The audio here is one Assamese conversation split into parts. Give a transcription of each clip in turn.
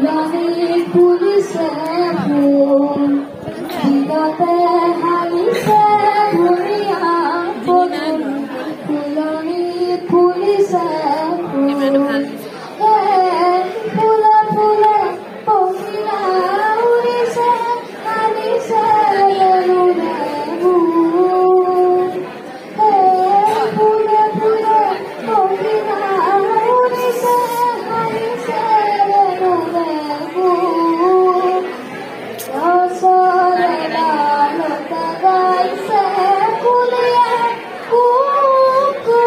ফুলনি ফুলিছে ফুল দিনতে হালিছে ধুনীয়া ফুল ফুলনি ফুলিছে ফুল ফুলে ফুলে পখিলা উৰিছে হালিছে ৰুলে ফুলে ফুলে পখিলা উৰিছে হালিছে ৰুলে গছৰে ডালতে গাইছে কুলিয়ে কুকু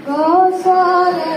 গছৰে